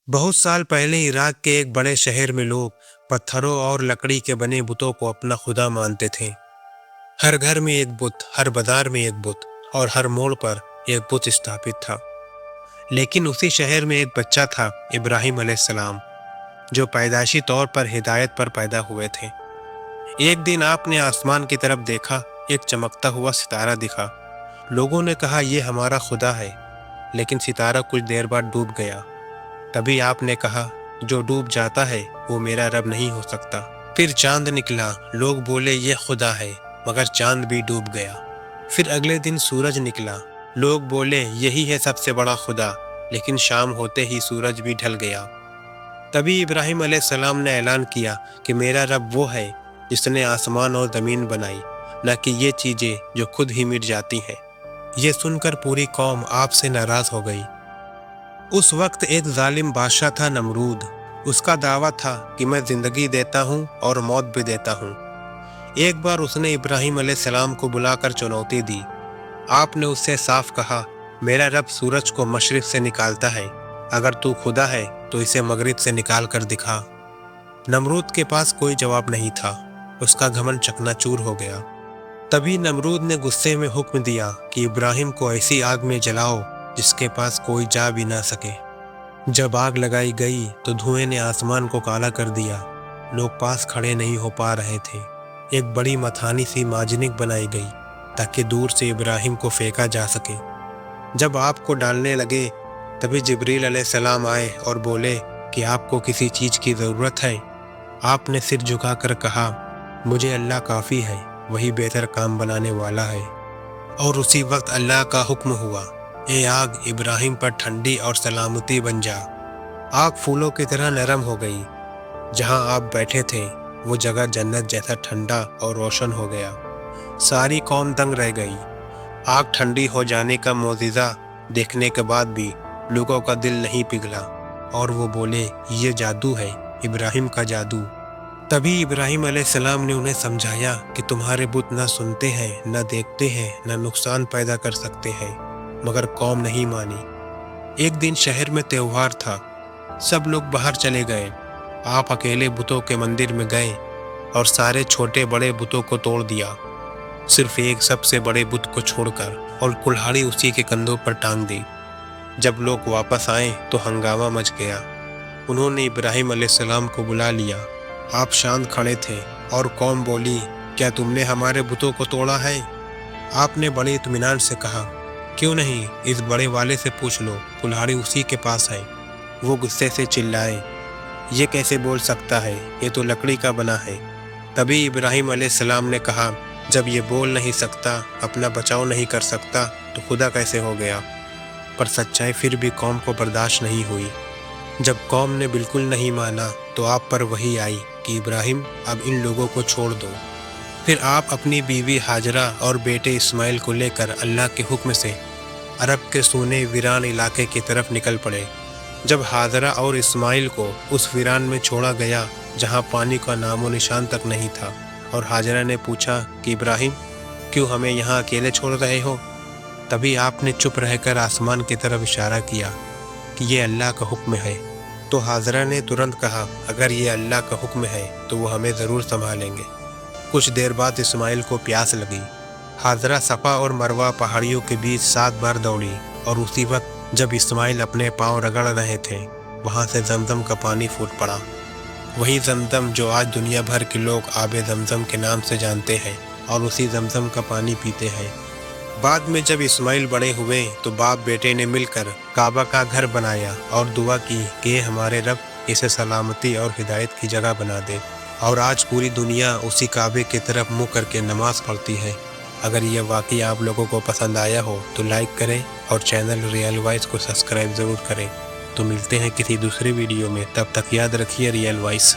बहुत साल पहले इराक के एक बड़े शहर में लोग पत्थरों और लकड़ी के बने बुतों को अपना खुदा मानते थे। हर घर में एक बुत, हर बाजार में एक बुत और हर मोड़ पर एक बुत स्थापित था। लेकिन उसी शहर में एक बच्चा था, इब्राहिम अलैहिस्सलाम, जो पैदाइशी तौर पर हिदायत पर पैदा हुए थे। एक दिन आपने आसमान की तरफ देखा, एक चमकता हुआ सितारा दिखा। लोगों ने कहा, यह हमारा खुदा है। लेकिन सितारा कुछ देर बाद डूब गया। तभी आपने कहा, जो डूब जाता है वो मेरा रब नहीं हो सकता। फिर चांद निकला। लोग बोले, ये खुदा है, मगर चांद भी डूब गया। फिर अगले दिन सूरज निकला। लोग बोले, यही है सबसे बड़ा खुदा। लेकिन शाम होते ही सूरज भी ढल गया। तभी इब्राहिम अलैहिस्सलाम ने ऐलान किया कि मेरा रब वो है जिसने आसमान और ज़मीन बनाई, न कि ये चीज़ें जो खुद ही मिट जाती हैं। ये सुनकर पूरी कौम आपसे नाराज़ हो गई। उस वक्त एक जालिम बादशाह था, नमरूद। उसका दावा था कि मैं ज़िंदगी देता हूँ और मौत भी देता हूँ। एक बार उसने इब्राहिम अलैहिस्सलाम को बुलाकर चुनौती दी। आपने उससे साफ कहा, मेरा रब सूरज को मशरिक़ से निकालता है। अगर तू खुदा है तो इसे मगरिब से निकाल कर दिखा। नमरूद के पास कोई जवाब नहीं था। उसका घमंड चकनाचूर हो गया। तभी नमरूद ने गुस्से में हुक्म दिया कि इब्राहिम को ऐसी आग में जलाओ जिसके पास कोई जा भी ना सके। जब आग लगाई गई तो धुएं ने आसमान को काला कर दिया। लोग पास खड़े नहीं हो पा रहे थे। एक बड़ी मथानी सी माजनिक बनाई गई ताकि दूर से इब्राहिम को फेंका जा सके। जब आग को डालने लगे तभी जिब्रील अलैहिस्सलाम आए और बोले कि आपको किसी चीज़ की ज़रूरत है। आपने सिर झुकाकर कहा, मुझे अल्लाह काफ़ी है, वही बेहतर काम बनाने वाला है। और उसी वक्त अल्लाह का हुक्म हुआ, ए आग, इब्राहिम पर ठंडी और सलामती बन जा। आग फूलों की तरह नरम हो गई। जहां आप बैठे थे वो जगह जन्नत जैसा ठंडा और रोशन हो गया। सारी कौम दंग रह गई। आग ठंडी हो जाने का मौजिज़ा देखने के बाद भी लोगों का दिल नहीं पिघला और वो बोले, ये जादू है, इब्राहिम का जादू। तभी इब्राहिम अलैहिस्सलाम ने उन्हें समझाया कि तुम्हारे बुत न सुनते हैं, न देखते हैं, न नुकसान पैदा कर सकते हैं। मगर कौम नहीं मानी। एक दिन शहर में त्योहार था। सब लोग बाहर चले गए। आप अकेले बुतों के मंदिर में गए और सारे छोटे बड़े बुतों को तोड़ दिया, सिर्फ एक सबसे बड़े बुत को छोड़कर, और कुल्हाड़ी उसी के कंधों पर टांग दी। जब लोग वापस आए तो हंगामा मच गया। उन्होंने इब्राहिम अलैहिस्सलाम को बुला लिया। आप शांत खड़े थे और कौम बोली, क्या तुमने हमारे बुतों को तोड़ा है? आपने बड़े इत्मीनान से कहा, क्यों नहीं, इस बड़े वाले से पूछ लो, कुल्हाड़ी उसी के पास है। वो गुस्से से चिल्लाए, ये कैसे बोल सकता है, ये तो लकड़ी का बना है। तभी इब्राहिम अलैहिस्सलाम ने कहा, जब ये बोल नहीं सकता, अपना बचाव नहीं कर सकता, तो खुदा कैसे हो गया? पर सच्चाई फिर भी कौम को बर्दाश्त नहीं हुई। जब कौम ने बिल्कुल नहीं माना तो आप पर वही आई कि इब्राहिम, अब इन लोगों को छोड़ दो। फिर आप अपनी बीवी हाजरा और बेटे इस्माइल को लेकर अल्लाह के हुक्म से अरब के सूने वीरान इलाके की तरफ निकल पड़े। जब हाजरा और इस्माइल को उस वीरान में छोड़ा गया जहां पानी का नामो निशान तक नहीं था, और हाजरा ने पूछा कि इब्राहिम, क्यों हमें यहाँ अकेले छोड़ रहे हो? तभी आपने चुप रहकर आसमान की तरफ इशारा किया कि ये अल्लाह का हुक्म है। तो हाजरा ने तुरंत कहा, अगर ये अल्लाह का हुक्म है तो वो हमें ज़रूर संभालेंगे। कुछ देर बाद इस्माइल को प्यास लगी। हाजरा सफ़ा और मरवा पहाड़ियों के बीच 7 बार दौड़ी, और उसी वक्त जब इस्माइल अपने पांव रगड़ रहे थे, वहां से जमजम का पानी फूट पड़ा। वही जमजम जो आज दुनिया भर के लोग आबे जमजम के नाम से जानते हैं और उसी जमजम का पानी पीते हैं। बाद में जब इस्माइल बड़े हुए तो बाप बेटे ने मिलकर काबा का घर बनाया और दुआ की कि हमारे रब इसे सलामती और हिदायत की जगह बना दे। और आज पूरी दुनिया उसी काबे की तरफ मुँह करके नमाज पढ़ती है। अगर यह वाकई आप लोगों को पसंद आया हो तो लाइक करें और चैनल रियल वॉइस को सब्सक्राइब ज़रूर करें। तो मिलते हैं किसी दूसरे वीडियो में, तब तक याद रखिए रियल वॉइस।